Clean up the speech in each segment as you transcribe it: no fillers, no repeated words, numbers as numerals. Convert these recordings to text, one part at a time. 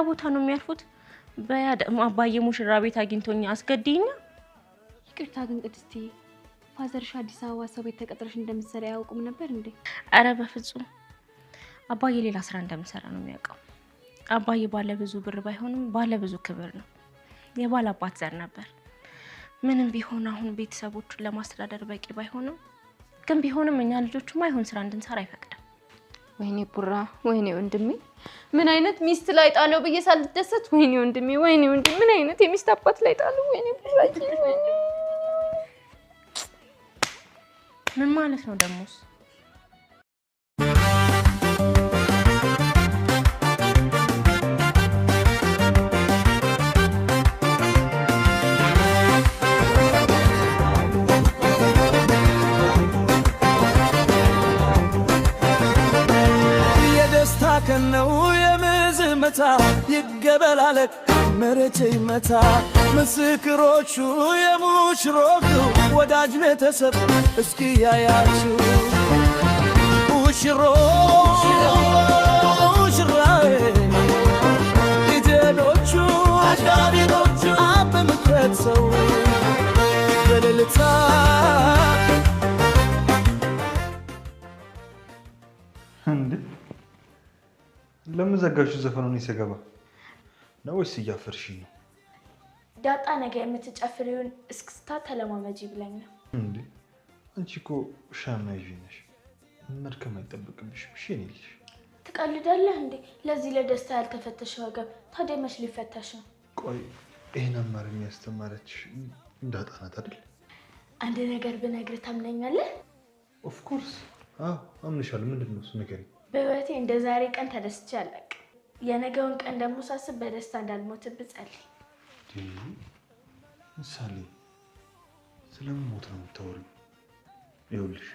ቦታ ነው የሚያርፉት። በያደም አባዬ ሙሽራ ቤት አግኝቶኛ አስገድይኛ። ይቅርታ ግን ቅድስቲ ፋዘርሽ አዲስ አበባ ሰው ቤት ተቀጥረሽ እንደምትሰራ ያውቁም ነበር እንዴ? አረ በፍጹም አባዬ ሌላ ስራ እንደምሰራ ነው የሚያውቀው። አባዬ ባለ ብዙ ብር ባይሆንም ባለ ብዙ ክብር ነው። የባል አባት ዘር ነበር። ምንም ቢሆን አሁን ቤተሰቦቹን ለማስተዳደር በቂ ባይሆንም ግን ቢሆንም እኛ ልጆቹ ማይሆን ስራ እንድንሰራ አይፈቅድም። ወይኔ ቡራ ወይኔ ወንድሜ ምን አይነት ሚስት ላይ ጣለው ብዬ ሳልደሰት ወይኔ ወንድሜ ምን አይነት የሚስት አባት ላይ ጣለው ወይኔ ቡራዬ ወይኔ ምን ማለት ነው ደሞስ? ከነው የምዝመታ ይገበላለክ መሬት ይመታ ምስክሮቹ የሙሽሮቹ ወዳጅ ቤተሰብ እስኪ ያያችሁ ሙሽራዬ ልጆቹ አጋቢኖቹ አበምክረት ሰው በልልታ እንዴ ለምን ዘጋችሁ ዘፈኑን ይሰገባ ነው ወይስ እያፈርሽኝ ነው? ዳጣ ነገ የምትጨፍሪውን እስክስታ ተለማመጂ ብለኝ ነው። እንዴ አንቺ እኮ ሻማይጂ ነሽ፣ መድከም አይጠብቅብሽም። እሺ እኔ ልጅ ትቀልዳለህ እንዴ? ለዚህ ለደስታ ያልተፈተሽ ወገብ ታዲያ መች ሊፈተሽ ነው? ቆይ ይሄን አማርኛ ያስተማረች ዳጣ ናት አይደል? አንድ ነገር ብነግርህ ታምነኛለህ? ኦፍ ኮርስ አምንሻለሁ። ምንድነው እሱ ንገሪኝ። በህይወቴ እንደ ዛሬ ቀን ተደስቼ አላውቅም። የነገውን ቀን ደግሞ ሳስብ በደስታ እንዳልሞትብህ ጸልይ። ምሳሌ ስለምን ሞት ነው የምታወሪው? ይኸውልሽ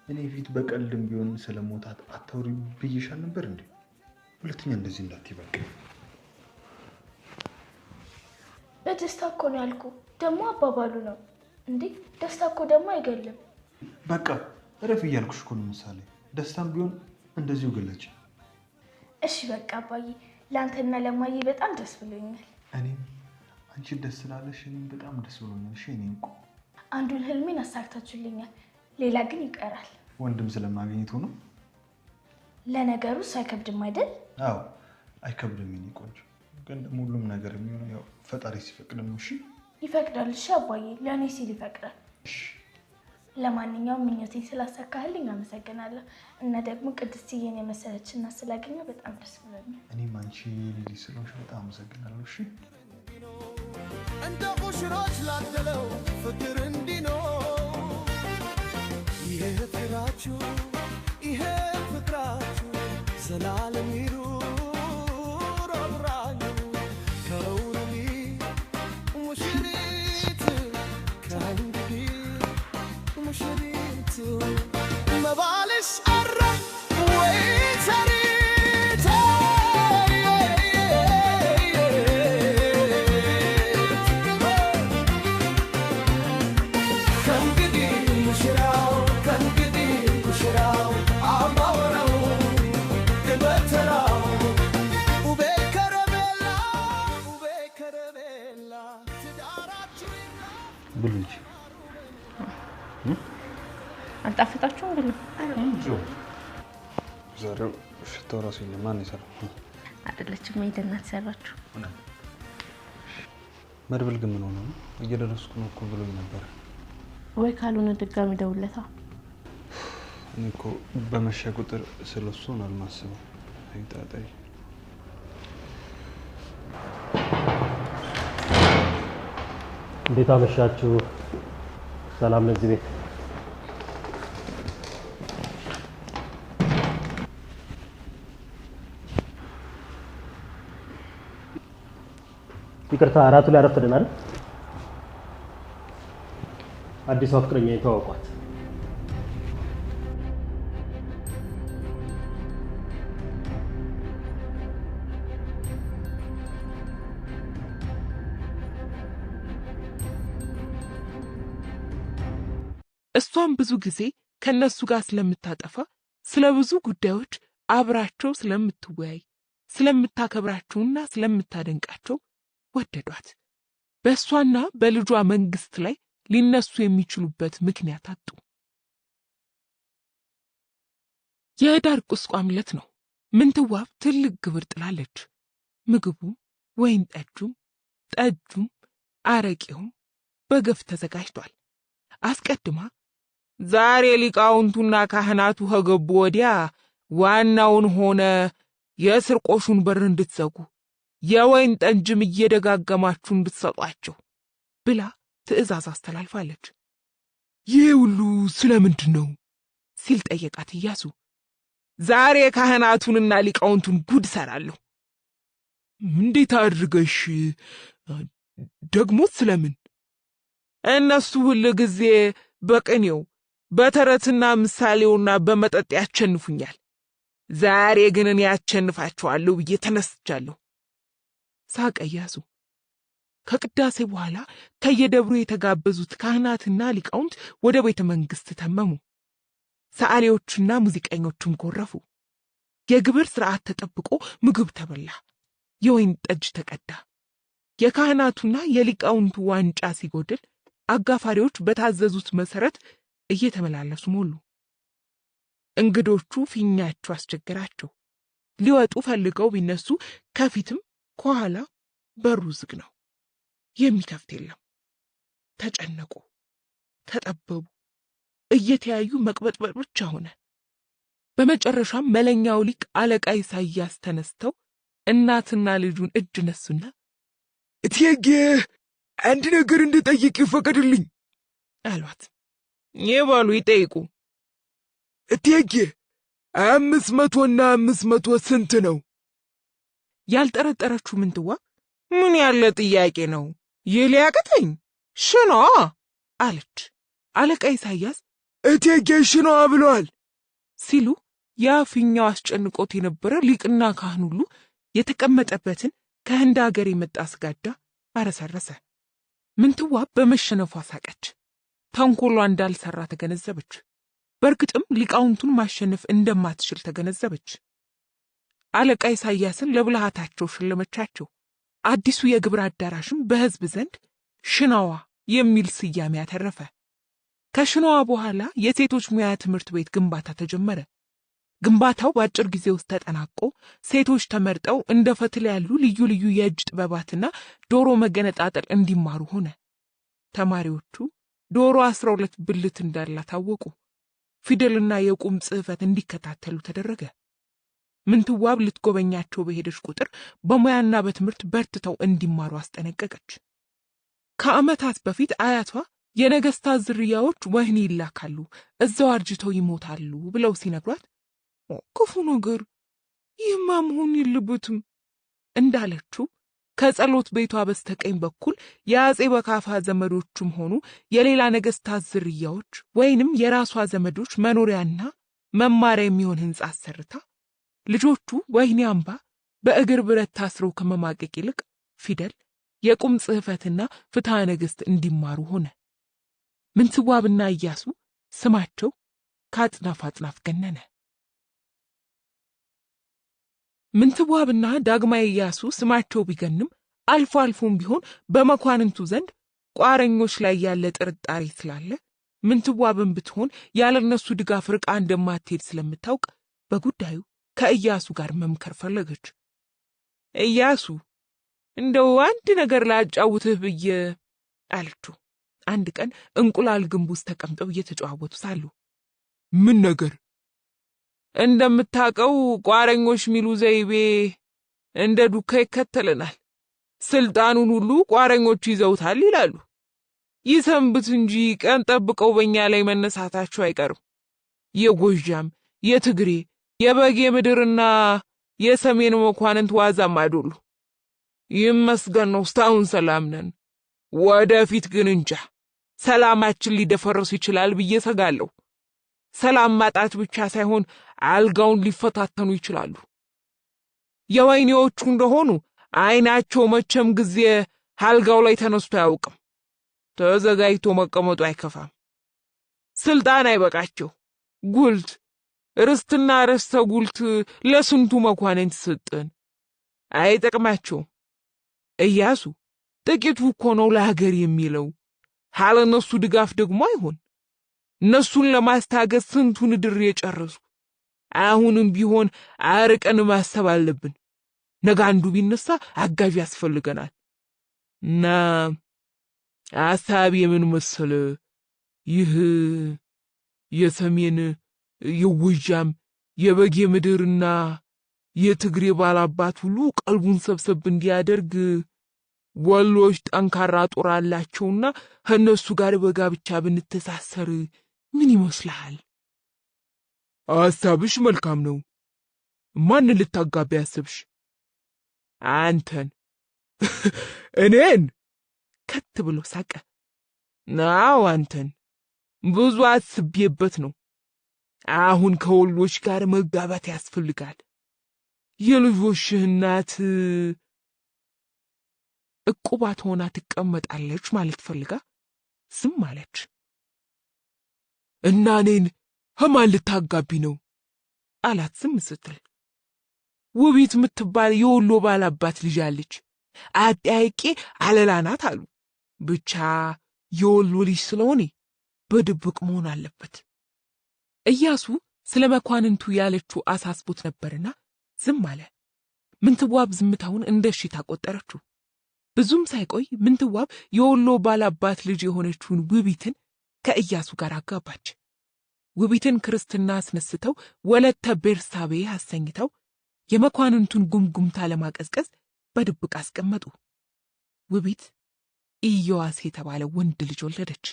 እኔ ፊት በቀልድም ቢሆን ስለሞታት አታውሪ ብዬሻል ነበር እንዴ? ሁለተኛ እንደዚህ እንዳትይ በቃ። በደስታ እኮ ነው ያልኩህ። ደግሞ አባባሉ ነው እንዴ? ደስታ እኮ ደግሞ አይገልም። በቃ እረፍ እያልኩሽ እኮ ነው ምሳሌ። ደስታም ቢሆን እንደዚሁ ገለጭ። እሺ በቃ አባዬ፣ ላንተና ለማዬ በጣም ደስ ብሎኛል። እኔም አንቺ ደስ ስላለሽ እኔም በጣም ደስ ብሎኛል። እሺ እኔም እኮ አንዱን ህልሜን አሳክታችሁልኛል፣ ሌላ ግን ይቀራል። ወንድም ስለማግኘቱ ነው። ለነገሩ አይከብድም አይደል? አዎ አይከብድም የኔ ቆንጆ። ግን ደግሞ ሁሉም ነገር የሚሆነው ያው ፈጣሪ ሲፈቅድ ነው። እሺ ይፈቅዳል። እሺ አባዬ፣ ለእኔ ሲል ይፈቅዳል። እሺ ለማንኛውም ምኞቴን ስላሳካህልኝ አመሰግናለሁ። እና ደግሞ ቅድስትዬን የመሰለች እናት ስላገኘሁ በጣም ደስ ብሎኛል። እኔም አንቺ ልጅ ስለሆንሽ በጣም አመሰግናለሁ። እሺ እንደ ሙሽሮች ላደለው ፍቅር እንዲኖር ይሄ ፍቅራችሁ ዘላለም ይኑር አብራችሁ ከውሩኒ ሙሽሪት ከእንግዲህ ሙሽሪት መባልሽ አረ ወይ ሰሪት ከእንግዲህ ሙሽራው አማወራው ግበተራው ውቤ ከረቤላ ትዳራችሁ ብሉኝ። አልጣፈጣችሁም ግን? እንጆ ዛሬው ሽታው ራሱ የለም። ማን ይሰራው? አይደለችም ሜድናት ሰራችሁ። መድብል ግን ምን ሆነ ነው? እየደረስኩ ነው እኮ ብሎኝ ነበር። ወይ ካልሆነ ድጋሚ ደውለታ። እኔ እኮ በመሸ ቁጥር ስለሱ ነው አልማስበው። አይጣጣይ እንዴት አመሻችሁ? ሰላም ለዚህ ቤት። ይቅርታ አራቱ ላይ አረፈደን አይደል? አዲሷ ፍቅረኛ የተዋወቋት እሷም ብዙ ጊዜ ከነሱ ጋር ስለምታጠፋ ስለ ብዙ ጉዳዮች አብራቸው ስለምትወያይ ስለምታከብራቸውና ስለምታደንቃቸው ወደዷት። በእሷና በልጇ መንግስት ላይ ሊነሱ የሚችሉበት ምክንያት አጡ። የህዳር ቁስቋም ዕለት ነው። ምንትዋብ ትልቅ ግብር ጥላለች። ምግቡም፣ ወይን ጠጁም፣ አረቄውም በገፍ ተዘጋጅቷል። አስቀድማ ዛሬ ሊቃውንቱና ካህናቱ ከገቡ ወዲያ ዋናውን ሆነ የስርቆሹን በር እንድትዘጉ የወይን ጠጅም እየደጋገማችሁ እንድትሰጧቸው ብላ ትእዛዝ አስተላልፋለች። ይህ ሁሉ ስለምንድን ነው ሲል ጠየቃት ኢያሱ። ዛሬ ካህናቱንና ሊቃውንቱን ጉድ ሰራለሁ። እንዴት አድርገሽ? ደግሞ ስለምን? እነሱ ሁሉ ጊዜ በቅኔው በተረትና ምሳሌውና በመጠጥ ያቸንፉኛል። ዛሬ ግን እኔ ያቸንፋቸዋለሁ ብዬ ተነስቻለሁ። ሳቀ ኢያሱ። ከቅዳሴ በኋላ ከየደብሩ የተጋበዙት ካህናትና ሊቃውንት ወደ ቤተ መንግስት ተመሙ። ሰዓሊዎቹና ሙዚቀኞቹም ጎረፉ። የግብር ሥርዓት ተጠብቆ ምግብ ተበላ፣ የወይን ጠጅ ተቀዳ። የካህናቱና የሊቃውንቱ ዋንጫ ሲጎድል አጋፋሪዎች በታዘዙት መሰረት እየተመላለሱ ሞሉ። እንግዶቹ ፊኛቸው አስቸገራቸው። ሊወጡ ፈልገው ቢነሱ ከፊትም ከኋላ በሩ ዝግ ነው። የሚከፍት የለም። ተጨነቁ፣ ተጠበቡ። እየተያዩ መቅበጥበጥ ብቻ ሆነ። በመጨረሻም መለኛው ሊቅ አለቃ ኢሳይያስ ተነስተው እናትና ልጁን እጅ ነሱና እቴጌ አንድ ነገር እንድጠይቅ ይፈቀድልኝ አሏት። ይበሉ ይጠይቁ። እቴጌ 500ና 500 ስንት ነው? ያልጠረጠረችው ምንትዋብ ምን ያለ ጥያቄ ነው? ይሊያቅተኝ ሽኖ አለች። አለቃ ኢሳይያስ እቴጌ ሽኖ ብለዋል ሲሉ ያፊኛው አስጨንቆት የነበረ ሊቅና ካህን ሁሉ የተቀመጠበትን ከህንድ ሀገር የመጣ ስጋዳ አረሰረሰ። ምንትዋብ በመሸነፏ ሳቀች። ተንኮሏ እንዳልሰራ ተገነዘበች። በእርግጥም ሊቃውንቱን ማሸነፍ እንደማትችል ተገነዘበች። አለቃ ኢሳይያስን ለብልሃታቸው ሽለመቻቸው። አዲሱ የግብር አዳራሽም በሕዝብ ዘንድ ሽናዋ የሚል ስያሜ ያተረፈ። ከሽናዋ በኋላ የሴቶች ሙያ ትምህርት ቤት ግንባታ ተጀመረ። ግንባታው በአጭር ጊዜ ውስጥ ተጠናቆ ሴቶች ተመርጠው እንደ ፈትል ያሉ ልዩ ልዩ የእጅ ጥበባትና ዶሮ መገነጣጠል እንዲማሩ ሆነ። ተማሪዎቹ ዶሮ 12 ብልት እንዳላት ታወቁ። ፊደልና የቁም ጽሕፈት እንዲከታተሉ ተደረገ። ምንትዋብ ልትጎበኛቸው በሄደች ቁጥር በሙያና በትምህርት በርትተው እንዲማሩ አስጠነቀቀች። ከዓመታት በፊት አያቷ የነገስታት ዝርያዎች ወህኒ ይላካሉ፣ እዛው አርጅተው ይሞታሉ ብለው ሲነግሯት ክፉ ነገር ይህማ መሆን የለበትም እንዳለችው ከጸሎት ቤቷ በስተቀኝ በኩል የአጼ በካፋ ዘመዶችም ሆኑ የሌላ ነገስታት ዝርያዎች ወይንም የራሷ ዘመዶች መኖሪያና መማሪያ የሚሆን ሕንጻ አሰርታ ልጆቹ ወህኒ አምባ በእግር ብረት ታስረው ከመማቀቅ ይልቅ ፊደል፣ የቁም ጽሕፈትና ፍትሐ ነገሥት እንዲማሩ ሆነ። ምንትዋብና ኢያሱ ስማቸው ከአጽናፍ አጽናፍ ገነነ። ምንትዋብና ዳግማዊ ኢያሱ ስማቸው ቢገንም አልፎ አልፎም ቢሆን በመኳንንቱ ዘንድ ቋረኞች ላይ ያለ ጥርጣሬ ስላለ ምንትዋብን ብትሆን ያለነሱ ድጋፍ ርቃ እንደማትሄድ ስለምታውቅ በጉዳዩ ከኢያሱ ጋር መምከር ፈለገች። ኢያሱ እንደው አንድ ነገር ላጫውትህ ብዬ አለችው። አንድ ቀን እንቁላል ግንብ ውስጥ ተቀምጠው እየተጨዋወቱ ሳሉ ምን ነገር? እንደምታውቀው ቋረኞች ሚሉ ዘይቤ እንደ ዱካ ይከተለናል። ስልጣኑን ሁሉ ቋረኞች ይዘውታል ይላሉ። ይሰንብት እንጂ ቀን ጠብቀው በእኛ ላይ መነሳታቸው አይቀርም። የጎጃም፣ የትግሬ፣ የበጌ ምድርና የሰሜን መኳንንት ዋዛም አይደሉ። ይመስገን ነው እስካሁን ሰላም ነን። ወደፊት ግን እንጃ ሰላማችን ሊደፈርስ ይችላል ብዬ ሰጋለሁ። ሰላም ማጣት ብቻ ሳይሆን አልጋውን ሊፈታተኑ ይችላሉ። የወይኔዎቹ እንደሆኑ አይናቸው መቼም ጊዜ አልጋው ላይ ተነስቶ አያውቅም። ተዘጋጅቶ መቀመጡ አይከፋም። ስልጣን አይበቃቸው። ጉልት ርስትና ርስተ ጉልት ለስንቱ መኳንንት ሰጠን። አይጠቅማቸውም። ኢያሱ ጥቂቱ እኮ ነው ለሀገር የሚለው። ያለ እነሱ ድጋፍ ደግሞ አይሆን። እነሱን ለማስታገስ ስንቱን ድር የጨረሱ። አሁንም ቢሆን አርቀን ማሰብ አለብን። ነገ አንዱ ቢነሳ አጋዥ ያስፈልገናል። እና ሐሳብ የምን መሰለ? ይህ የሰሜን የጎጃም የበጌ ምድርና የትግሬ ባላባት ሁሉ ቀልቡን ሰብሰብ እንዲያደርግ ወሎች ጠንካራ ጦር አላቸውና ከእነሱ ጋር በጋብቻ ብንተሳሰር ምን ይመስልሃል? ሐሳብሽ መልካም ነው። ማንን ልታጋቢ ያስብሽ? አንተን። እኔን? ከት ብሎ ሳቀ። ናው አንተን ብዙ አስቤበት ነው። አሁን ከወሎች ጋር መጋባት ያስፈልጋል። የልጆችህ እናት ዕቁባት ሆና ትቀመጣለች ማለት ፈልጋ ዝም አለች። እና እኔን ከማን ልታጋቢ ነው አላት ዝም ስትል። ውቢት የምትባል የወሎ ባላባት ልጅ አለች። አጠያይቄ አለላ ናት አሉ። ብቻ የወሎ ልጅ ስለሆነ በድብቅ መሆን አለበት። ኢያሱ ስለ መኳንንቱ ያለችው አሳስቦት ነበርና ዝም አለ። ምንትዋብ ዝምታውን እንደ እሺታ ቆጠረችው። ብዙም ሳይቆይ ምንትዋብ የወሎ ባላባት ልጅ የሆነችውን ውቢትን ከኢያሱ ጋር አጋባች። ውቢትን ክርስትና አስነስተው ወለተ ቤርሳቤ አሰኝተው የመኳንንቱን ጉምጉምታ ለማቀዝቀዝ በድብቅ አስቀመጡ። ውቢት ኢዮአስ የተባለ ወንድ ልጅ ወለደች።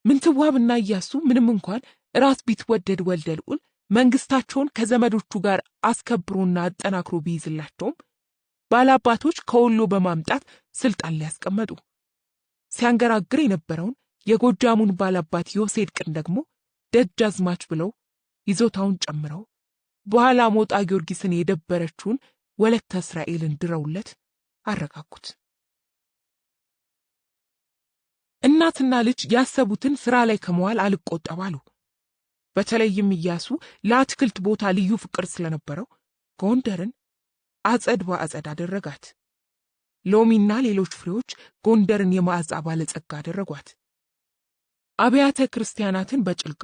ምንትዋብና ኢያሱ ምንም እንኳን ራስ ቢትወደድ ወልደ ልዑል መንግስታቸውን ከዘመዶቹ ጋር አስከብሮና አጠናክሮ ቢይዝላቸውም ባላባቶች ከወሎ በማምጣት ስልጣን ላይ ያስቀመጡ። ሲያንገራግር የነበረውን የጎጃሙን ባላባት ዮሴድቅን ደግሞ ደጃዝማች ብለው ይዞታውን ጨምረው በኋላ ሞጣ ጊዮርጊስን የደበረችውን ወለተ እስራኤልን ድረውለት አረጋጉት። እናትና ልጅ ያሰቡትን ስራ ላይ ከመዋል አልቆጠባሉ። በተለይም ኢያሱ ለአትክልት ቦታ ልዩ ፍቅር ስለነበረው ጎንደርን አጸድ በአጸድ አደረጋት። ሎሚና ሌሎች ፍሬዎች ጎንደርን የመዓዛ ባለጸጋ አደረጓት። አብያተ ክርስቲያናትን በጭልጋ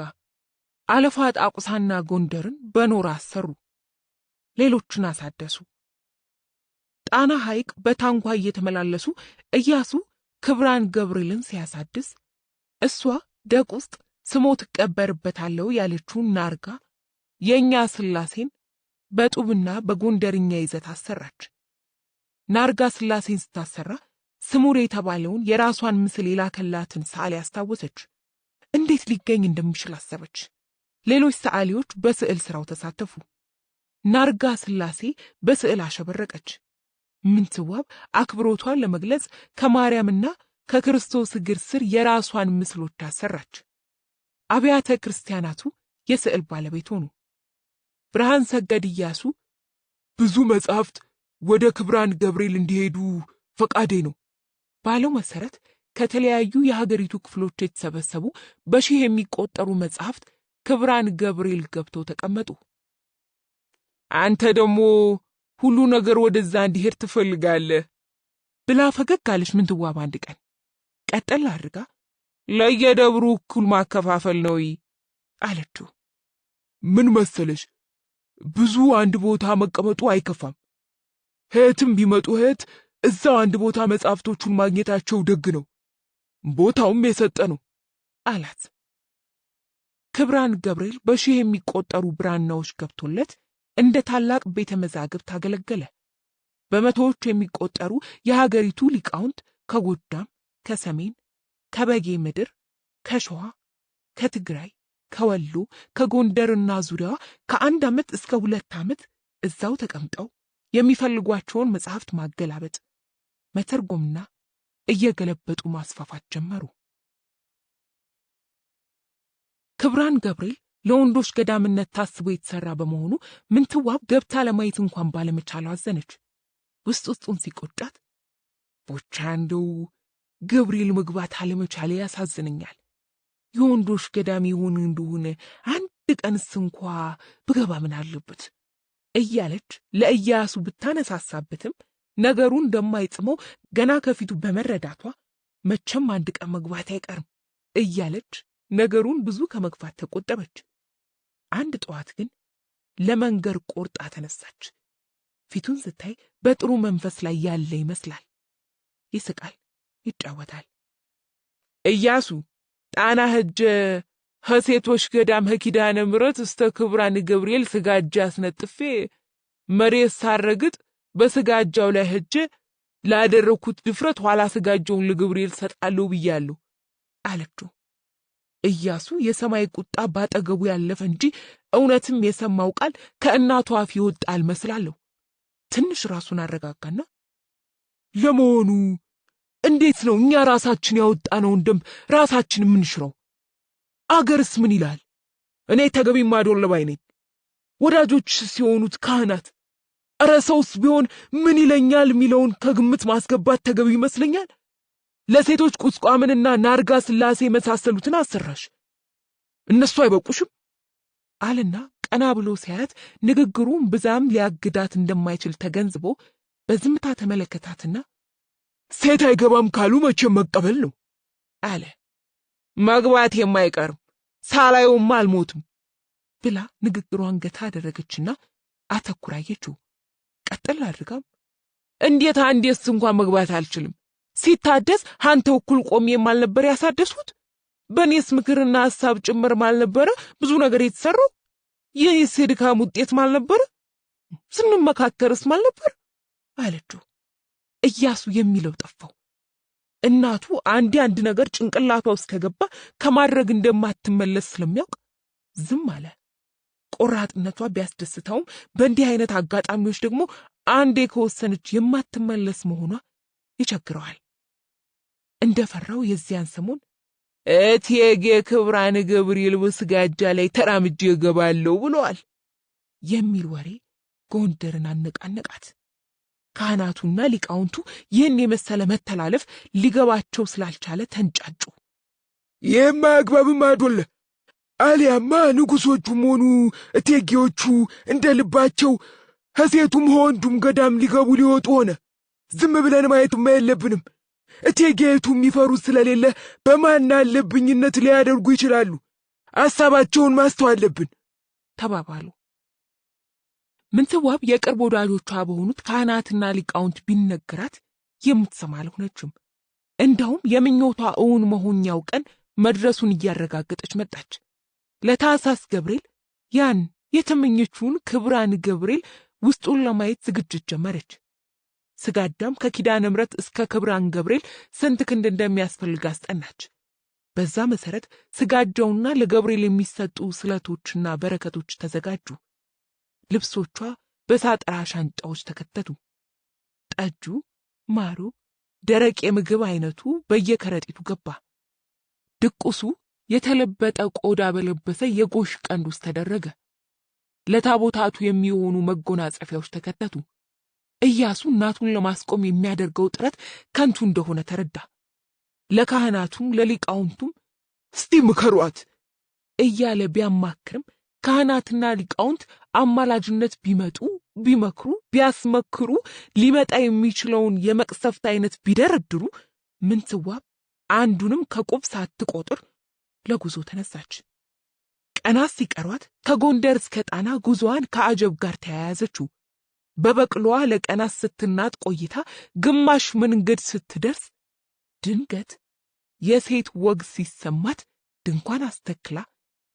አለፋ ጣቁሳና ጎንደርን በኖራ አሰሩ። ሌሎችን አሳደሱ። ጣና ሐይቅ በታንኳ እየተመላለሱ ኢያሱ ክብራን ገብርኤልን ሲያሳድስ እሷ ደቅ ውስጥ ስሞት እቀበርበታለሁ ያለችውን ናርጋ የኛ ስላሴን በጡብና በጎንደርኛ ይዘት አሰራች። ናርጋ ስላሴን ስታሰራ ስሙር የተባለውን የራሷን ምስል የላከላትን ሰዓሊ አስታወሰች። እንዴት ሊገኝ እንደሚችል አሰበች። ሌሎች ሰዓሊዎች በስዕል ስራው ተሳተፉ። ናርጋ ስላሴ በስዕል አሸበረቀች። ምንትዋብ አክብሮቷን ለመግለጽ ከማርያምና ከክርስቶስ እግር ስር የራሷን ምስሎች አሰራች። አብያተ ክርስቲያናቱ የስዕል ባለቤት ሆኑ። ብርሃን ሰገድ ኢያሱ ብዙ መጻሕፍት ወደ ክብራን ገብርኤል እንዲሄዱ ፈቃዴ ነው ባለው መሰረት ከተለያዩ የሀገሪቱ ክፍሎች የተሰበሰቡ በሺህ የሚቆጠሩ መጻሕፍት ክብራን ገብርኤል ገብተው ተቀመጡ። አንተ ደግሞ ሁሉ ነገር ወደዛ እንዲሄድ ትፈልጋለህ ብላ ፈገግ አለች ምንትዋብ አንድ ቀን። ቀጠል አድርጋ ለየደብሩ እኩል ማከፋፈል ነው አለችው። ምን መሰለሽ፣ ብዙ አንድ ቦታ መቀመጡ አይከፋም። እህትም ቢመጡ እህት እዛው አንድ ቦታ መጻሕፍቶቹን ማግኘታቸው ደግ ነው። ቦታውም የሰጠ ነው አላት። ክብራን ገብርኤል በሺህ የሚቆጠሩ ብራናዎች ገብቶለት እንደ ታላቅ ቤተ መዛግብት አገለገለ። በመቶዎች የሚቆጠሩ የሀገሪቱ ሊቃውንት ከጎጃም፣ ከሰሜን፣ ከበጌ ምድር፣ ከሸዋ፣ ከትግራይ፣ ከወሎ፣ ከጎንደርና ዙሪያዋ ከ1 ዓመት እስከ 2 ዓመት እዛው ተቀምጠው የሚፈልጓቸውን መጻሕፍት ማገላበጥ፣ መተርጎምና እየገለበጡ ማስፋፋት ጀመሩ። ክብራን ገብርኤል ለወንዶች ገዳምነት ታስቦ የተሰራ በመሆኑ ምንትዋብ ገብታ ለማየት እንኳን ባለመቻሉ አዘነች። ውስጥ ውስጡን ሲቆጫት ቦቻ እንደው ገብርኤል መግባት አለመቻሌ ያሳዝነኛል። የወንዶች ገዳም ይሆን እንደሆነ አንድ ቀንስ እንኳ ብገባ ምን አለበት እያለች ለኢያሱ ብታነሳሳበትም ነገሩ እንደማይጥመው ገና ከፊቱ በመረዳቷ መቼም አንድ ቀን መግባት አይቀርም እያለች ነገሩን ብዙ ከመግፋት ተቆጠበች። አንድ ጠዋት ግን ለመንገር ቆርጣ ተነሳች። ፊቱን ስታይ በጥሩ መንፈስ ላይ ያለ ይመስላል። ይስቃል፣ ይጫወታል። ኢያሱ ጣና ሄጄ ሴቶች ገዳም ኪዳነ ምሕረት እስተ ክብራን ገብርኤል ስጋጃ አስነጥፌ መሬት ሳረግጥ በስጋጃው ላይ ሄጄ ላደረኩት ድፍረት ኋላ ስጋጃውን ለገብርኤል ሰጣለሁ ብያለሁ አለችው። ኢያሱ የሰማይ ቁጣ ባጠገቡ ያለፈ እንጂ እውነትም የሰማው ቃል ከእናቱ አፍ ይወጣ አልመስላለሁ። ትንሽ ራሱን አረጋጋና ለመሆኑ እንዴት ነው እኛ ራሳችን ያወጣነውን ደንብ ራሳችን የምንሽረው? አገርስ ምን ይላል? እኔ ተገቢ ማዶለባይ ነኝ። ወዳጆች ሲሆኑት ካህናት፣ እረ ሰውስ ቢሆን ምን ይለኛል የሚለውን ከግምት ማስገባት ተገቢ ይመስለኛል። ለሴቶች ቁስቋምንና ናርጋ ስላሴ የመሳሰሉትን አሰራሽ፣ እነሱ አይበቁሽም አለና ቀና ብሎ ሲያያት ንግግሩን ብዛም ሊያግዳት እንደማይችል ተገንዝቦ በዝምታ ተመለከታትና ሴት አይገባም ካሉ መቼም መቀበል ነው አለ። መግባት የማይቀርም ሳላየውም አልሞትም ብላ ንግግሯን ገታ አደረገችና አተኩራየችው። ቀጥል አድርጋም እንዴት አንዴስ እንኳን መግባት አልችልም? ሲታደስ አንተ እኩል ቆሜም አልነበር ያሳደሱት? በኔስ ምክርና ሐሳብ ጭምር ማልነበረ ብዙ ነገር የተሰራው? የኔስ የድካም ውጤት ማልነበረ? ስንመካከርስ ማልነበር አለችው። ኢያሱ የሚለው ጠፋው። እናቱ አንድ ነገር ጭንቅላቷ ውስጥ ከገባ ከማድረግ እንደማትመለስ ስለሚያውቅ ዝም አለ። ቆራጥነቷ ቢያስደስተውም በእንዲህ አይነት አጋጣሚዎች ደግሞ አንዴ ከወሰነች የማትመለስ መሆኗ ይቸግረዋል። እንደፈራው የዚያን ሰሞን እቴጌ ክብራን ገብርኤል በስጋጃ ላይ ተራምጄ እገባለሁ ብለዋል የሚል ወሬ ጎንደርን አነቃነቃት። ካህናቱና ሊቃውንቱ ይህን የመሰለ መተላለፍ ሊገባቸው ስላልቻለ ተንጫጩ። ይህማ አግባብም አይደለ፣ አሊያማ ንጉሶቹም ሆኑ እቴጌዎቹ እንደ ልባቸው ከሴቱም ከወንዱም ገዳም ሊገቡ ሊወጡ ሆነ። ዝም ብለን ማየትማ የለብንም። እቴጌቱ የሚፈሩት ስለሌለ በማን አለብኝነት ሊያደርጉ ይችላሉ። ሐሳባቸውን ማስተዋል አለብን ተባባሉ። ምንትዋብ የቅርብ ወዳጆቿ በሆኑት ካህናትና ሊቃውንት ቢነገራት የምትሰማ አልሆነችም። እንደውም የምኞቷ እውን መሆኛው ቀን መድረሱን እያረጋገጠች መጣች። ለታኅሳስ ገብርኤል ያን የተመኘችውን ክብራን ገብርኤል ውስጡን ለማየት ዝግጅት ጀመረች። ስጋዳም ከኪዳነ ምሕረት እስከ ክብራን ገብርኤል ስንት ክንድ እንደሚያስፈልግ አስጠናች። በዛ መሰረት ስጋጃውና ለገብርኤል የሚሰጡ ስለቶችና በረከቶች ተዘጋጁ። ልብሶቿ በሳጥራ ሻንጣዎች ተከተቱ። ጠጁ፣ ማሩ፣ ደረቅ የምግብ አይነቱ በየከረጢቱ ገባ። ድቁሱ የተለበጠ ቆዳ በለበሰ የጎሽ ቀንድ ውስጥ ተደረገ። ለታቦታቱ የሚሆኑ መጎናጸፊያዎች ተከተቱ። ኢያሱ እናቱን ለማስቆም የሚያደርገው ጥረት ከንቱ እንደሆነ ተረዳ። ለካህናቱም ለሊቃውንቱም እስቲ ምከሯት እያለ ቢያማክርም ካህናትና ሊቃውንት አማላጅነት ቢመክሩ ቢያስመክሩ ሊመጣ የሚችለውን የመቅሰፍት አይነት ቢደረድሩ ምንትዋብ አንዱንም ከቁብ ሳትቆጥር ለጉዞ ተነሳች። ቀናት ሲቀሯት ከጎንደር እስከ ጣና ጉዞዋን ከአጀብ ጋር ተያያዘችው። በበቅሎዋ ለቀናት ስትናጥ ቆይታ ግማሽ መንገድ ስትደርስ ድንገት የሴት ወግ ሲሰማት ድንኳን አስተክላ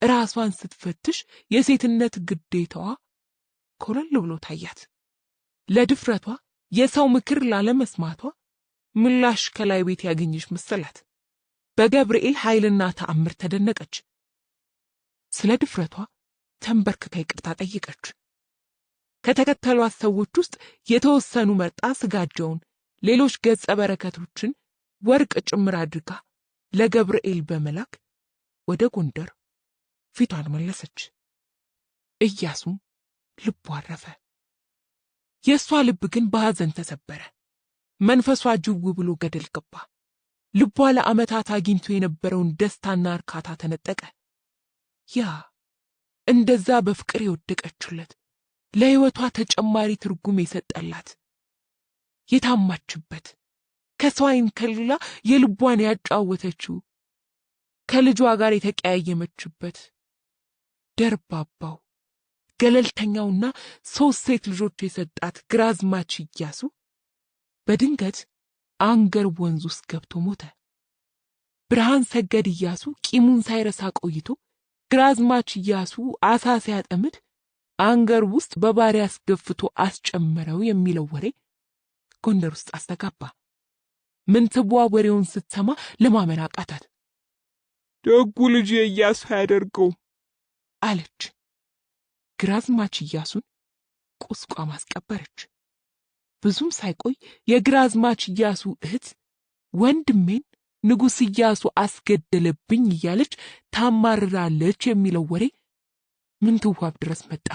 ራሷን ስትፈትሽ የሴትነት ግዴታዋ ኮለል ብሎ ታያት። ለድፍረቷ የሰው ምክር ላለመስማቷ ምላሽ ከላይ ቤት ያገኘች መሰላት። በገብርኤል ኃይልና ተአምር ተደነቀች። ስለ ድፍረቷ ተንበርክካ ይቅርታ ጠየቀች። ከተከተሏት ሰዎች ውስጥ የተወሰኑ መርጣ ስጋጃውን፣ ሌሎች ገጸ በረከቶችን ወርቅ ጭምር አድርጋ ለገብርኤል በመላክ ወደ ጎንደር ፊቷን መለሰች። ኢያሱም ልቡ አረፈ። የእሷ ልብ ግን በሐዘን ተሰበረ። መንፈሷ ጅው ብሎ ገደል ገባ። ልቧ ለዓመታት አግኝቶ የነበረውን ደስታና እርካታ ተነጠቀ። ያ እንደዛ በፍቅር የወደቀችለት ለሕይወቷ ተጨማሪ ትርጉም የሰጠላት የታማችበት ከሰው ዓይን ከልላ የልቧን ያጫወተችው ከልጇ ጋር የተቀያየመችበት ደርባባው ገለልተኛውና 3 ሴት ልጆች የሰጣት ግራዝማች ኢያሱ በድንገት አንገር ወንዝ ውስጥ ገብቶ ሞተ። ብርሃን ሰገድ ኢያሱ ቂሙን ሳይረሳ ቆይቶ ግራዝማች ኢያሱ አሳ ሲያጠምድ አንገር ውስጥ በባሪያ አስገፍቶ አስጨመረው የሚለው ወሬ ጎንደር ውስጥ አስተጋባ። ምንትዋብ ወሬውን ስትሰማ ለማመን አቃታት። ደጉ ልጅ ኢያሱ ያደርገው አለች። ግራዝማች ኢያሱን ቁስቋም አስቀበረች። ብዙም ሳይቆይ የግራዝማች ኢያሱ እህት ወንድሜን ንጉሥ ኢያሱ አስገደለብኝ እያለች ታማርራለች የሚለው ወሬ ምንትዋብ ድረስ መጣ።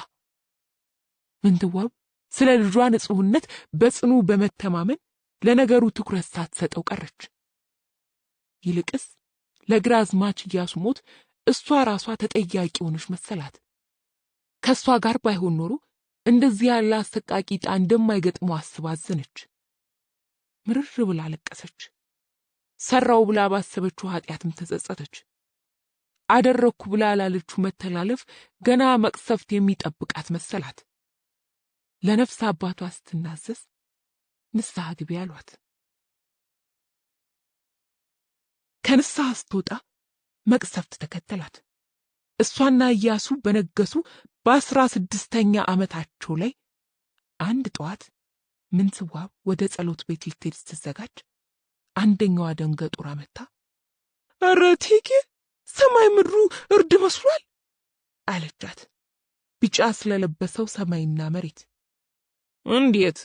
ምንትዋብ ስለ ልጇ ንጹሕነት በጽኑ በመተማመን ለነገሩ ትኩረት ሳትሰጠው ቀረች። ይልቅስ ለግራዝማች ኢያሱ ሞት እሷ ራሷ ተጠያቂ ሆነች መሰላት። ከሷ ጋር ባይሆን ኖሮ እንደዚህ ያለ አሰቃቂ ዕጣ እንደማይገጥመው አስባ አዘነች። ምርር ብላ አለቀሰች። ሰራው ብላ ባሰበችው ኃጢአትም ተጸጸተች። አደረኩ ብላ ላለችው መተላለፍ ገና መቅሰፍት የሚጠብቃት መሰላት። ለነፍስ አባቷ ስትናዘዝ ንስሐ ግቢ አሏት። ከንስሐ ስትወጣ መቅሰፍት ተከተላት። እሷና ኢያሱ በነገሱ በ16ኛ ዓመታቸው ላይ አንድ ጠዋት ምንትዋብ ወደ ጸሎት ቤት ልትሄድ ስትዘጋጅ አንደኛዋ ደንገጡራ መታ ኧረ እቴጌ ሰማይ ምድሩ እርድ መስሏል አለቻት። ቢጫ ስለለበሰው ሰማይና መሬት። እንዴት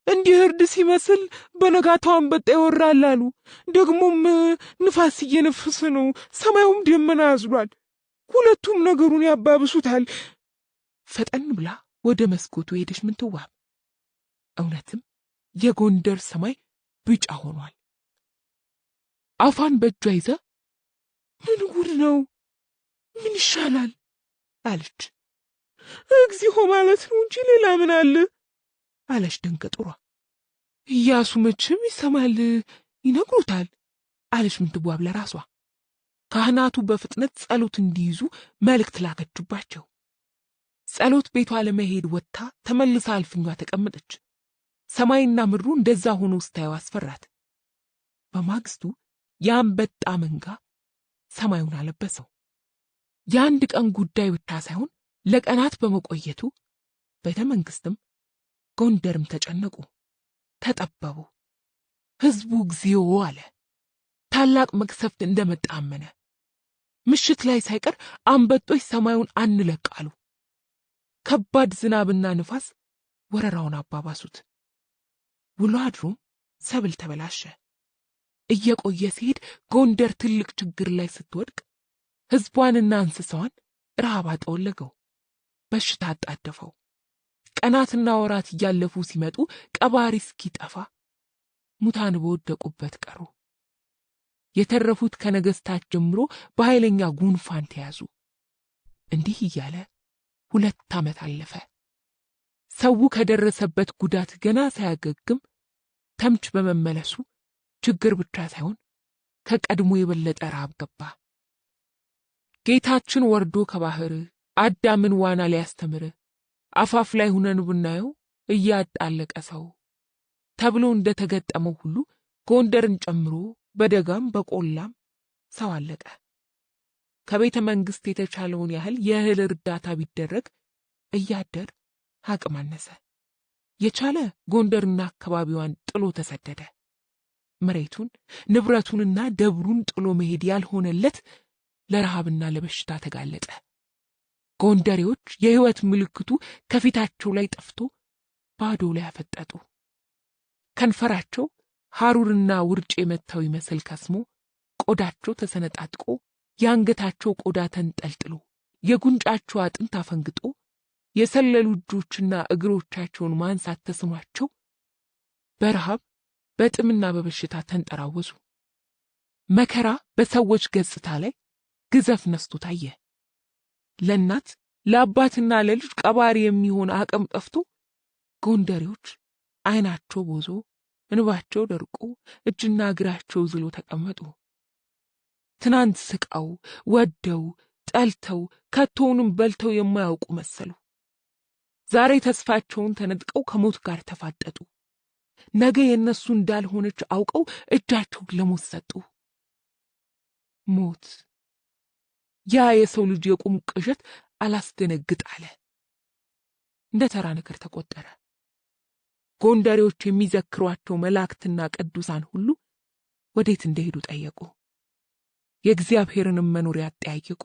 እንዲህ እርድ ሲመስል በነጋታው አንበጣ ይወራል አሉ። ደግሞም ንፋስ እየነፈሰ ነው፣ ሰማዩም ደመና አዝሏል። ሁለቱም ነገሩን ያባብሱታል። ፈጠን ብላ ወደ መስኮቱ ሄደች ምንትዋብ። እውነትም የጎንደር ሰማይ ቢጫ ሆኗል። አፏን በእጇ ይዛ ምን ጉድ ነው? ምን ይሻላል? አለች። እግዚኦ ማለት ነው እንጂ ሌላ ምን አለ? አለች ደንገጡሯ። ኢያሱ መቼም ይሰማል፣ ይነግሩታል አለች ምንትዋብ ለራሷ። ካህናቱ በፍጥነት ጸሎት እንዲይዙ መልእክት ላከችባቸው። ጸሎት ቤቷ ለመሄድ ወጥታ ተመልሳ አልፍኟ ተቀመጠች። ሰማይና ምድሩ እንደዛ ሆኖ ስታየው አስፈራት። በማግስቱ የአንበጣ መንጋ ሰማዩን አለበሰው። የአንድ ቀን ጉዳይ ብቻ ሳይሆን ለቀናት በመቆየቱ ቤተ መንግስትም ጎንደርም ተጨነቁ፣ ተጠበቡ። ሕዝቡ እግዚኦ አለ። ታላቅ መቅሰፍት እንደመጣ አመነ። ምሽት ላይ ሳይቀር አንበጦች ሰማዩን አንለቃሉ። ከባድ ዝናብና ንፋስ ወረራውን አባባሱት። ውሎ አድሮም ሰብል ተበላሸ። እየቆየ ሲሄድ ጎንደር ትልቅ ችግር ላይ ስትወድቅ ሕዝቧንና እንስሳዋን ረሃብ አጠወለገው፣ በሽታ አጣደፈው። ቀናትና ወራት እያለፉ ሲመጡ ቀባሪ እስኪጠፋ ሙታን በወደቁበት ቀሩ። የተረፉት ከነገስታት ጀምሮ በኃይለኛ ጉንፋን ተያዙ። እንዲህ እያለ 2 ዓመት አለፈ። ሰው ከደረሰበት ጉዳት ገና ሳያገግም ተምች በመመለሱ ችግር ብቻ ሳይሆን ከቀድሞ የበለጠ ረሃብ ገባ። ጌታችን ወርዶ ከባህር አዳምን ዋና ሊያስተምር አፋፍ ላይ ሆነን ብናየው እያጣለቀ ሰው ተብሎ እንደተገጠመው ሁሉ ጎንደርን ጨምሮ በደጋም በቆላም ሰው አለቀ። ከቤተ መንግስት የተቻለውን ያህል የእህል እርዳታ ቢደረግ እያደር አቅም አነሰ። የቻለ ጎንደርና አካባቢዋን ጥሎ ተሰደደ። መሬቱን ንብረቱንና ደብሩን ጥሎ መሄድ ያልሆነለት ለረሃብና ለበሽታ ተጋለጠ። ጎንደሬዎች የሕይወት ምልክቱ ከፊታቸው ላይ ጠፍቶ ባዶ ላይ አፈጠጡ። ከንፈራቸው ሐሩርና ውርጭ የመታው ይመስል ከስሞ፣ ቆዳቸው ተሰነጣጥቆ፣ የአንገታቸው ቆዳ ተንጠልጥሎ፣ የጉንጫቸው አጥንት አፈንግጦ፣ የሰለሉ እጆችና እግሮቻቸውን ማንሳት ተስኗቸው በረሃብ በጥምና በበሽታ ተንጠራወዙ። መከራ በሰዎች ገጽታ ላይ ግዘፍ ነስቶ ታየ። ለእናት ለአባትና ለልጅ ቀባሪ የሚሆን አቅም ጠፍቶ ጎንደሬዎች አይናቸው ቦዞ እንባቸው ደርቆ እጅና እግራቸው ዝሎ ተቀመጡ። ትናንት ስቃው ወደው ጠልተው ከቶውንም በልተው የማያውቁ መሰሉ። ዛሬ ተስፋቸውን ተነጥቀው ከሞት ጋር ተፋጠጡ። ነገ የነሱ እንዳልሆነች አውቀው እጃቸውን ለሞት ሰጡ። ሞት ያ የሰው ልጅ የቁም ቅዠት አላስደነግጥ አለ። እንደ ተራ ነገር ተቆጠረ። ጎንደሬዎች የሚዘክሯቸው መላእክትና ቅዱሳን ሁሉ ወዴት እንደሄዱ ጠየቁ። የእግዚአብሔርንም መኖሪያ አጠያየቁ።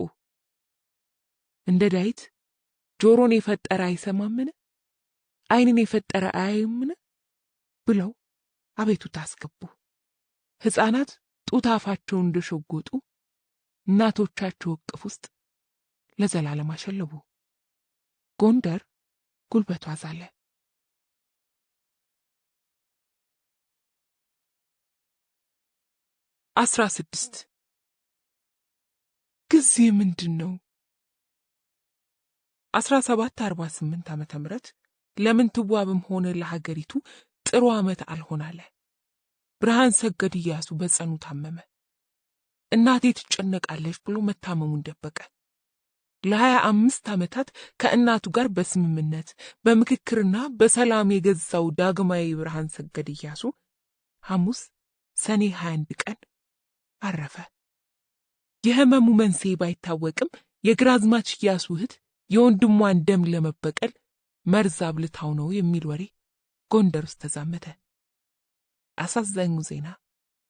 እንደ ዳዊት ጆሮን የፈጠረ አይሰማምን? ዓይንን የፈጠረ አያይምን? ብለው አቤቱታ አስገቡ። ሕፃናት ጡት አፋቸውን እንደሸጎጡ እናቶቻቸው እቅፍ ውስጥ ለዘላለም አሸለቡ። ጎንደር ጉልበቷ ዛለ። አስራ 16 ጊዜ ምንድነው? 1748 ዓመተ ምህረት ለምን ትዋብም ሆነ ለሀገሪቱ ጥሩ ዓመት አልሆናለ። ብርሃን ሰገድ ኢያሱ በጸኑ ታመመ። እናቴ ትጨነቃለች ብሎ መታመሙን ደበቀ። ለ25 ዓመታት ከእናቱ ጋር በስምምነት በምክክርና በሰላም የገዛው ዳግማዊ ብርሃን ሰገድ ኢያሱ ሐሙስ ሰኔ 21 ቀን አረፈ። የህመሙ መንስኤ ባይታወቅም የግራዝማች ኢያሱ እህት የወንድሟን ደም ለመበቀል መርዝ አብልታው ነው የሚል ወሬ ጎንደር ውስጥ ተዛመተ። አሳዛኙ ዜና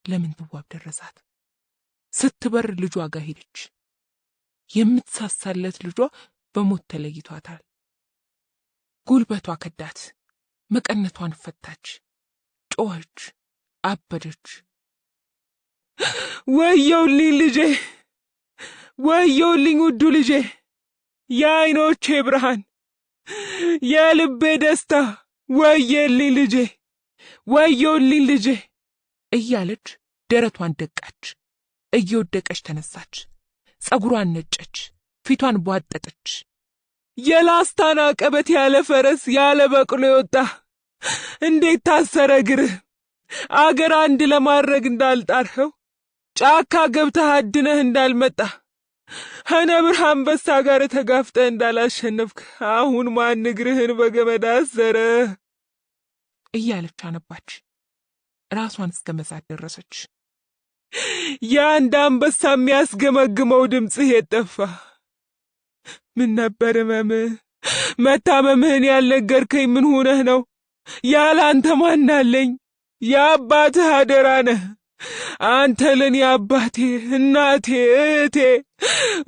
ለምን ትዋብ ደረሳት። ስትበር ልጇ ጋር ሄደች። የምትሳሳለት ልጇ በሞት ተለይቷታል። ጉልበቷ ከዳት። መቀነቷን ፈታች። ጮኸች፣ አበደች። ወየውልኝ ልጄ፣ ወየውልኝ ውዱ ልጄ፣ የዓይኖቼ ብርሃን፣ የልቤ ደስታ፣ ወየልኝ ልጄ፣ ወየውልኝ ልጄ እያለች ደረቷን ደቃች። እየወደቀች ተነሳች። ጸጉሯን ነጨች፣ ፊቷን ቧጠጠች። የላስታን አቀበት ያለ ፈረስ ያለ በቅሎ የወጣ እንዴት ታሰረ እግርህ? አገር አንድ ለማድረግ እንዳልጣርኸው ጫካ ገብተህ አድነህ እንዳልመጣ ከነብር አንበሳ ጋር ተጋፍጠህ እንዳላሸነፍክ አሁን ማን እግርህን በገመድ አሰረ? እያለች አነባች። ራሷን እስከ መሳት ደረሰች። የአንድ አንበሳ የሚያስገመግመው ድምፅህ የጠፋ ምን ነበር ህመምህ? መታመምህን ያልነገርከኝ ምን ሆነህ ነው? ያለ አንተ ማን አለኝ? የአባትህ አደራ ነህ አንተ ለኔ አባቴ፣ እናቴ፣ እህቴ፣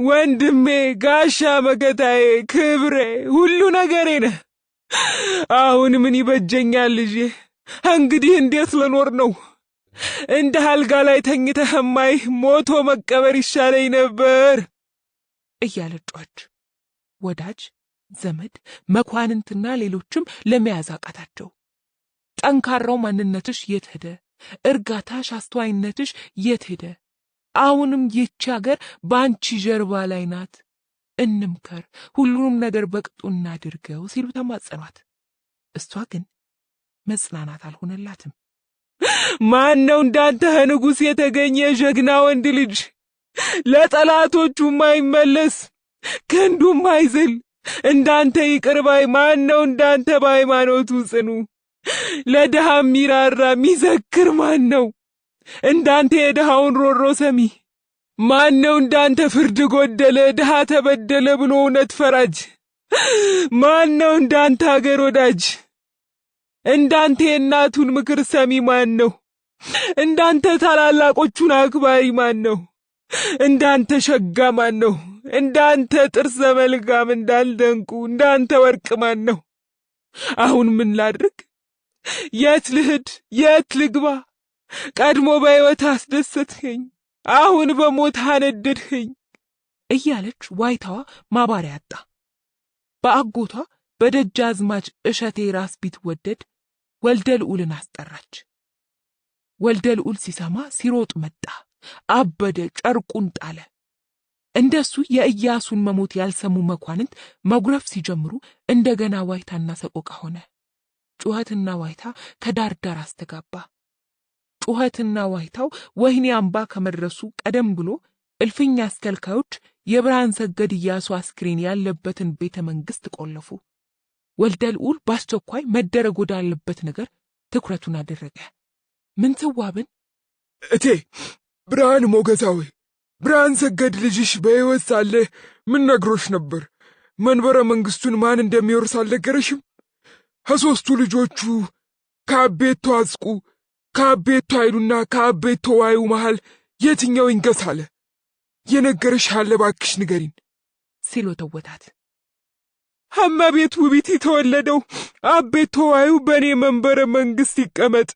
ወንድሜ፣ ጋሻ መከታዬ፣ ክብሬ፣ ሁሉ ነገሬ ነህ። አሁን ምን ይበጀኛል ልጄ? እንግዲህ እንዴት ልኖር ነው? እንደ አልጋ ላይ ተኝተህ ማይህ ሞቶ መቀበር ይሻለኝ ነበር እያለጯች ወዳጅ ዘመድ መኳንንትና ሌሎችም ለመያዝ አቃታቸው። ጠንካራው ማንነትሽ የት ሄደ? እርጋታሽ፣ አስተዋይነትሽ የት ሄደ? አሁንም ይህች ሀገር በአንቺ ጀርባ ላይ ናት። እንምከር፣ ሁሉንም ነገር በቅጡ እናድርገው ሲሉ ተማጸኗት። እሷ ግን መጽናናት አልሆነላትም። ማን ነው እንዳንተ ንጉሥ የተገኘ ጀግና ወንድ ልጅ? ለጠላቶቹ ማይመለስ ክንዱ ማይዝል እንዳንተ ይቅር ባይ ማን ነው? እንዳንተ በሃይማኖቱ ጽኑ ለድሃ ሚራራ ሚዘክር ማን ነው? እንዳንተ የድሃውን ሮሮ ሰሚ ማን ነው? እንዳንተ ፍርድ ጎደለ ድሃ ተበደለ ብሎ እውነት ፈራጅ ማን ነው? እንዳንተ አገር ወዳጅ እንዳንተ የእናቱን ምክር ሰሚ ማን ነው? እንዳንተ ታላላቆቹን አክባሪ ማን ነው? እንዳንተ ሸጋ ማን ነው? እንዳንተ ጥርሰ መልካም እንዳልደንቁ እንዳንተ ወርቅ ማን ነው? አሁን ምን ላድርግ? የት ልሂድ? የት ልግባ? ቀድሞ በሕይወት አስደሰትኸኝ፣ አሁን በሞት አነደድኸኝ እያለች ዋይታዋ ማባሪያ አጣ። በአጎቷ በደጃዝማች እሸቴ ራስ ቢትወደድ ወልደ ልዑልን አስጠራች። ወልደ ልዑል ሲሰማ ሲሮጥ መጣ። አበደ፣ ጨርቁን ጣለ። እንደሱ የኢያሱን መሞት ያልሰሙ መኳንንት መጉረፍ ሲጀምሩ እንደገና ዋይታና ሰቆቃ ሆነ። ጩኸትና ዋይታ ከዳር ዳር አስተጋባ። ጩኸትና ዋይታው ወህኒ አምባ ከመድረሱ ቀደም ብሎ እልፍኝ አስከልካዮች የብርሃን ሰገድ ኢያሱ አስክሬን ያለበትን ቤተ መንግስት ቆለፉ። ወልደ ልዑል በአስቸኳይ መደረግ ወዳለበት ነገር ትኩረቱን አደረገ። ምንትዋብን እቴ ብርሃን ሞገሳዊ፣ ብርሃን ሰገድ ልጅሽ በሕይወት ሳለ ምን ነግሮሽ ነበር? መንበረ መንግስቱን ማን እንደሚወርስ አልነገረሽም? ከሦስቱ ልጆቹ ከአቤቶ አጽቁ፣ ከአቤቶ ኃይሉና ከአቤቶ ዋዩ መሃል የትኛው ይንገስ አለ? የነገረሽ አለ ባክሽ ንገሪን ሲል ወተወታት። እመቤት ውቢት የተወለደው አቤቶ ዋዩ በእኔ መንበረ መንግስት ይቀመጥ።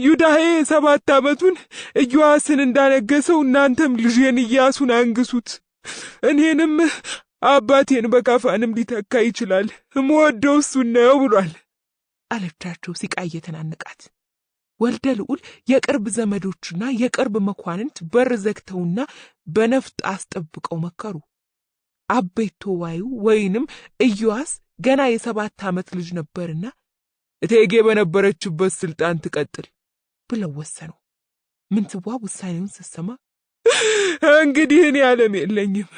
ዩዳሄ 7 ዓመቱን ኢዮአስን እንዳነገሰው እናንተም ልጄን ኢያሱን አንግሱት። እኔንም አባቴን በካፋንም ሊተካ ይችላል። እምወደው እሱን ነው ብሏል አለቻቸው ሲቃ እየተናነቃት። ወልደ ልዑል የቅርብ ዘመዶችና የቅርብ መኳንንት በር ዘግተውና በነፍጥ አስጠብቀው መከሩ። አቤቶ ዋዩ ወይንም ኢዮአስ ገና የ7 ዓመት ልጅ ነበርና እቴጌ በነበረችበት ስልጣን ትቀጥል ብለው ወሰኑ። ምንትዋብ ውሳኔውን ስትሰማ እንግዲህ እኔ ዓለም የለኝም፣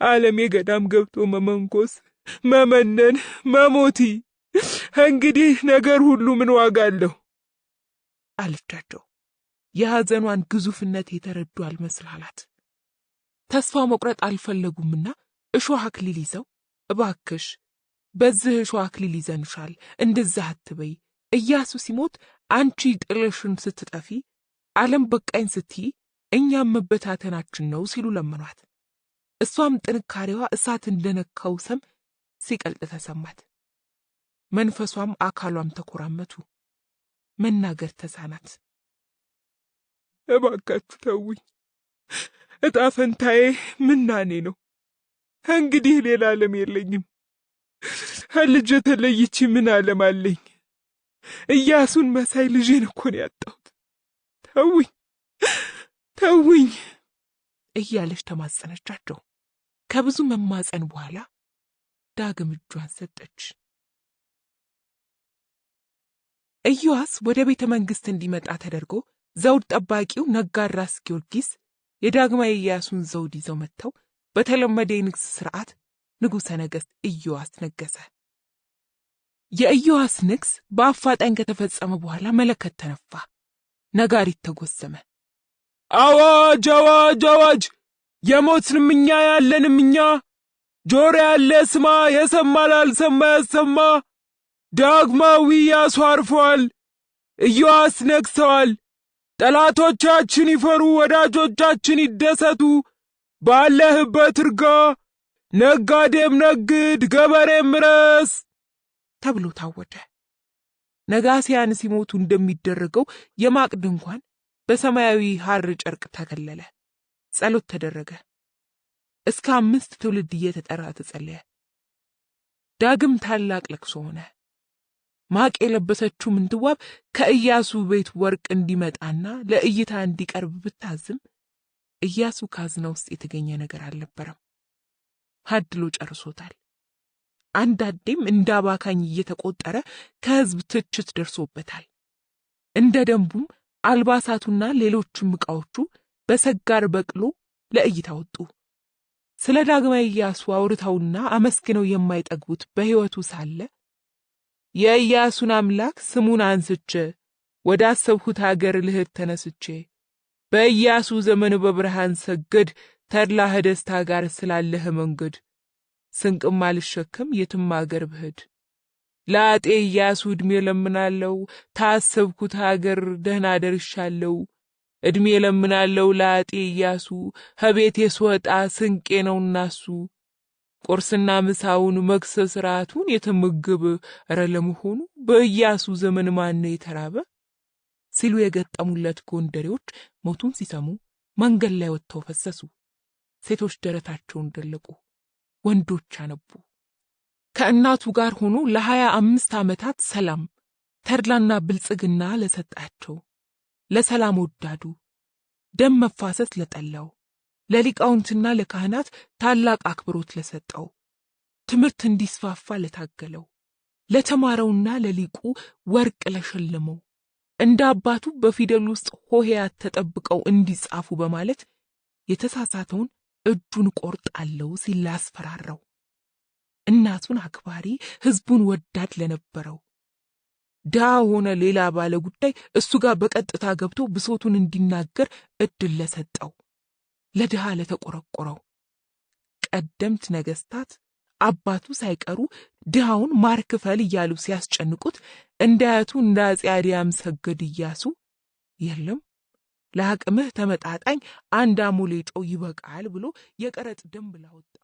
ዓለም የገዳም ገብቶ መመንኮስ፣ መመነን፣ መሞቲ፣ እንግዲህ ነገር ሁሉ ምን ዋጋ አለው አለቻቸው። የሐዘኗን ግዙፍነት የተረዱ አልመስላላት። ተስፋ መቁረጥ አልፈለጉምና እሾህ አክሊል ይዘው እባክሽ በዚህ እሾህ አክሊል ይዘንሻል፣ እንደዛ አትበይ፣ ኢያሱ ሲሞት አንቺ ጥለሽን ስትጠፊ ዓለም በቃኝ ስትይ እኛም መበታተናችን ነው ሲሉ ለመኗት። እሷም ጥንካሬዋ እሳት እንደነካው ሰም ሲቀልጥ ተሰማት። መንፈሷም አካሏም ተኮራመቱ። መናገር ተሳናት። እባካችሁ ተውኝ፣ እጣ ፈንታዬ ምናኔ ነው። እንግዲህ ሌላ ዓለም የለኝም። ልጄ ተለይቼ ምን ዓለም አለኝ? ኢያሱን መሳይ ልጄን እኮ ነው ያጣሁት። ተውኝ ተውኝ እያለች ተማጸነቻቸው። ከብዙ መማጸን በኋላ ዳግም እጇን ሰጠች። ኢዮአስ ወደ ቤተ መንግስት እንዲመጣ ተደርጎ ዘውድ ጠባቂው ነጋድ ራስ ጊዮርጊስ የዳግማዊ ኢያሱን ዘውድ ይዘው መጥተው በተለመደ የንግስ ሥርዓት ንጉሠ ነገሥት ኢዮአስ ነገሰ። የኢዮአስ ንግስ በአፋጣኝ ከተፈጸመ በኋላ መለከት ተነፋ፣ ነጋሪት ተጎሰመ። አዋጅ አዋጅ አዋጅ! የሞትንም እኛ ያለንም እኛ፣ ጆሮ ያለ ስማ፣ የሰማ ላልሰማ ያሰማ። ዳግማዊ ኢያሱ አርፈዋል፣ ኢዮአስ ነግሰዋል። ጠላቶቻችን ይፈሩ፣ ወዳጆቻችን ይደሰቱ። ባለህበት እርጋ፣ ነጋዴም ነግድ፣ ገበሬም ምረስ ተብሎ ታወጀ። ነጋሲያን ሲሞቱ እንደሚደረገው የማቅ ድንኳን በሰማያዊ ሐር ጨርቅ ተከለለ። ጸሎት ተደረገ። እስከ 5 ትውልድ እየተጠራ ተጸለየ። ዳግም ታላቅ ለቅሶ ሆነ። ማቅ የለበሰችው ምንትዋብ ከኢያሱ ቤት ወርቅ እንዲመጣና ለእይታ እንዲቀርብ ብታዝም ኢያሱ ካዝና ውስጥ የተገኘ ነገር አልነበረም። አድሎ ጨርሶታል። አንዳንዴም እንዳባካኝ እየተቆጠረ ከሕዝብ ትችት ደርሶበታል። እንደ ደንቡም አልባሳቱና ሌሎችም ዕቃዎቹ በሰጋር በቅሎ ለእይታ ወጡ። ስለ ዳግማዊ ኢያሱ አውርተውና አመስግነው የማይጠግቡት በሕይወቱ ሳለ የኢያሱን አምላክ ስሙን አንስቼ ወደ አሰብሁት አገር ልሄድ ተነስቼ በኢያሱ ዘመን በብርሃን ሰገድ ተድላህ ደስታ ጋር ስላለህ መንገድ ስንቅም አልሸከም የትም አገር ብሄድ ለአጤ ኢያሱ ዕድሜ ለምናለው ታሰብኩት አገር ደህና ደርሻለው። ዕድሜ ለምናለው ለአጤ ኢያሱ ከቤቴ ስወጣ ስንቄ ነውና እሱ ቁርስና ምሳውን መክሰስ ራቱን የተመገበ ኧረ ለመሆኑ በኢያሱ ዘመን ማን ነው የተራበ ሲሉ የገጠሙለት ጎንደሬዎች ሞቱን ሲሰሙ መንገድ ላይ ወጥተው ፈሰሱ። ሴቶች ደረታቸውን ደለቁ፣ ወንዶች አነቡ። ከእናቱ ጋር ሆኖ ለ25 ዓመታት ሰላም ተድላና ብልጽግና ለሰጣቸው ለሰላም ወዳዱ ደም መፋሰስ ለጠላው ለሊቃውንትና ለካህናት ታላቅ አክብሮት ለሰጠው፣ ትምህርት እንዲስፋፋ ለታገለው፣ ለተማረውና ለሊቁ ወርቅ ለሸለመው፣ እንደ አባቱ በፊደል ውስጥ ሆሄያት ተጠብቀው እንዲጻፉ በማለት የተሳሳተውን እጁን ቆርጣለሁ ሲል ላስፈራራው፣ እናቱን አክባሪ ሕዝቡን ወዳድ ለነበረው፣ ድሃ ሆነ ሌላ ባለ ጉዳይ እሱ ጋር በቀጥታ ገብቶ ብሶቱን እንዲናገር እድል ለሰጠው፣ ለድሃ ለተቆረቆረው፣ ቀደምት ነገስታት አባቱ ሳይቀሩ ድሃውን ማር ክፈል እያሉ ሲያስጨንቁት እንደ አያቱ እንደ አፄ አድያም ሰገድ ኢያሱ የለም ለአቅምህ ተመጣጣኝ አንድ አሞሌ ጨው ይበቃል ብሎ የቀረጥ ደንብ ላወጣ